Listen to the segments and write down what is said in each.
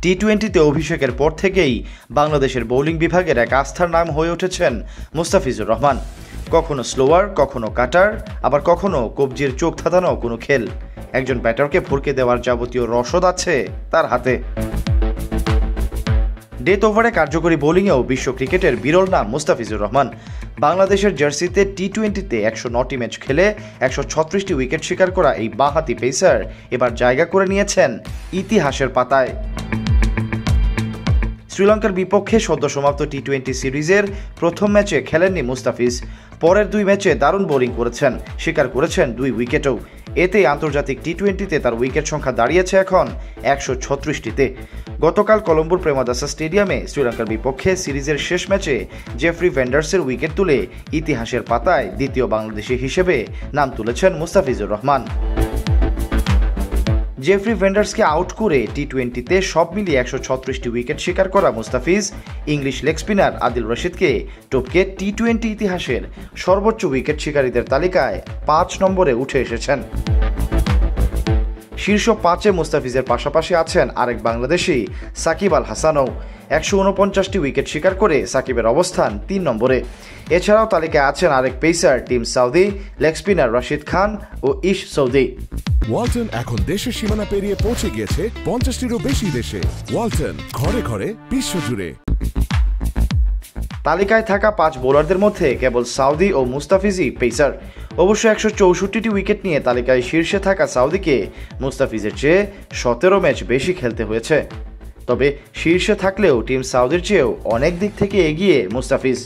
টি-20তে অভিষেকের পর থেকেই বাংলাদেশের বোলিং বিভাগের এক আস্থার নাম হয়ে উঠেছেন মুস্তাফিজুর রহমান। কখনো স্লোয়ার, কখনো কাটার, আবার কখনো কবজির চোখ ধাঁধানো কোনো খেল। একজন ব্যাটারকে ভরকে দেওয়ার যাবতীয় রসদ আছে তার হাতে। ডেথ ওভারে কার্যকরী বোলিংয়েও বিশ্ব ক্রিকেটের বিরল নাম মুস্তাফিজুর রহমান। বাংলাদেশের জার্সিতে টি-20তে 109টি ম্যাচ খেলে 136টি উইকেট শিকার করা এই বাঁহাতি পেসার এবার জায়গা করে নিয়েছেন ইতিহাসের পাতায়। শ্রীলঙ্কার বিপক্ষে সদ্য সমাপ্ত টি-20 সিরিজের প্রথম ম্যাচে খেলেননি মুস্তাফিজ। পরের দুই ম্যাচে দারুণ বোলিং করেছেন, শিকার করেছেন 2 উইকেটও। এতে আন্তর্জাতিক টি-20তে তার উইকেট সংখ্যা দাঁড়িয়েছে এখন 136টিতে। গতকাল কলম্বোর প্রেমাদাসা স্টেডিয়ামে শ্রীলঙ্কার বিপক্ষে সিরিজের শেষ ম্যাচে জেফ্রি ভেন্ডার্সের উইকেট তুলে ইতিহাসের পাতায় দ্বিতীয় বাংলাদেশি হিসেবে নাম তুলেছেন মুস্তাফিজুর রহমান। জেফ্রি ভেন্ডার্সকে আউট করে টি-20তে সব মিলিয়ে 136টি উইকেট শিকার করা Mustafiz English leg spinner Adil রশিদকে টপকে টি-20 ইতিহাসের সর্বোচ্চ উইকেট শিকারীদের তালিকায় 5 নম্বরে উঠে এসেছেন। শীর্ষ 5-এ মুস্তাফিজের পাশাপাশি আছেন আরেক বাংলাদেশি সাকিব আল হাসানও। 149টি উইকেট শিকার করে সাকিবের অবস্থান 3 নম্বরে। এছাড়াও তালিকায় আছেন আরেক pacer Tim Southee, leg spinner Rashid Khan ও ইশ সৌদি। ওয়ালটন এখন দেশের সীমানা পেরিয়ে পৌঁছে গিয়েছে 50টিরও বেশি দেশে। ওয়ালটন, ঘরে ঘরে বিশ্বজুড়ে। তালিকায় থাকা 5 বোলারদের মধ্যে কেবল সাউদি ও মুস্তাফিজই পেসার। অবশ্য 164টি উইকেট নিয়ে তালিকায় শীর্ষে থাকা সাউদিকে মুস্তাফিজের চেয়ে 17 ম্যাচ বেশি খেলতে হয়েছে। তবে শীর্ষে থাকলেও টিম সাউদির চেয়েও অনেক দিক থেকে এগিয়ে মুস্তাফিজ।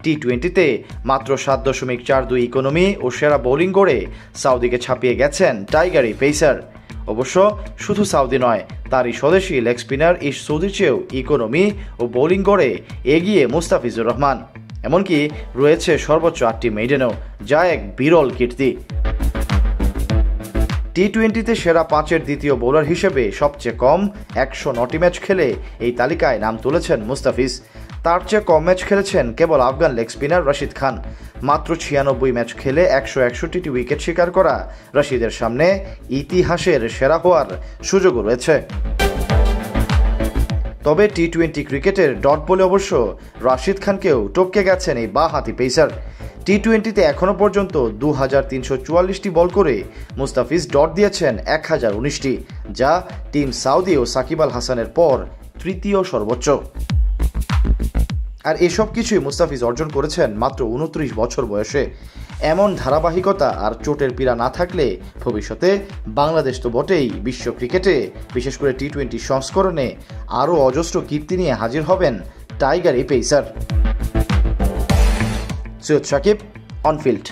টি-20তে মাত্র 7.42 ইকোনমি ও সেরা বোলিং গড়ে সাউদিকে ছাপিয়ে গেছেন টাইগারি পেসার। অবশ্য শুধু সাউদি নয়, তারই স্বদেশি লেগ স্পিনার ইশ সৌদির চেয়েও ইকোনমি ও বোলিং গড়ে এগিয়ে মুস্তাফিজুর রহমান। এমনকি রয়েছে সর্বোচ্চ 8টি মেইডেনও, যা এক বিরল কীর্তি। টি-20তে সেরা 5-এর দ্বিতীয় বোলার হিসেবে সবচেয়ে কম 109টি ম্যাচ খেলে এই তালিকায় নাম তুলেছেন মুস্তাফিজ। তার চেয়ে কম ম্যাচ খেলেছেন কেবল আফগান লেগ স্পিনার রশিদ খান। মাত্র 96 ম্যাচ খেলে 161টি উইকেট শিকার করা রশিদের সামনে ইতিহাসের সেরা হওয়ার সুযোগও রয়েছে। তবে টি-20 ক্রিকেটের ডট বলে অবশ্য রশিদ খানকেও টপকে গেছেন এই বাঁহাতি পেসার। টি-20তে এখনও পর্যন্ত 2344টি বল করে মুস্তাফিজ ডট দিয়েছেন 1019টি, যা টিম সাউদি ও সাকিব আল হাসানের পর তৃতীয় সর্বোচ্চ। আর এসব কিছুই মুস্তাফিজ অর্জন করেছেন মাত্র 29 বছর বয়সে। এমন ধারাবাহিকতা আর চোটের পীড়া না থাকলে ভবিষ্যতে বাংলাদেশ তো বটেই, বিশ্ব ক্রিকেটে বিশেষ করে টি-20 সংস্করণে আরও অজস্র কীর্তি নিয়ে হাজির হবেন টাইগার এই পেসার। সৈয়দ সাকিব, অনফিল্ড।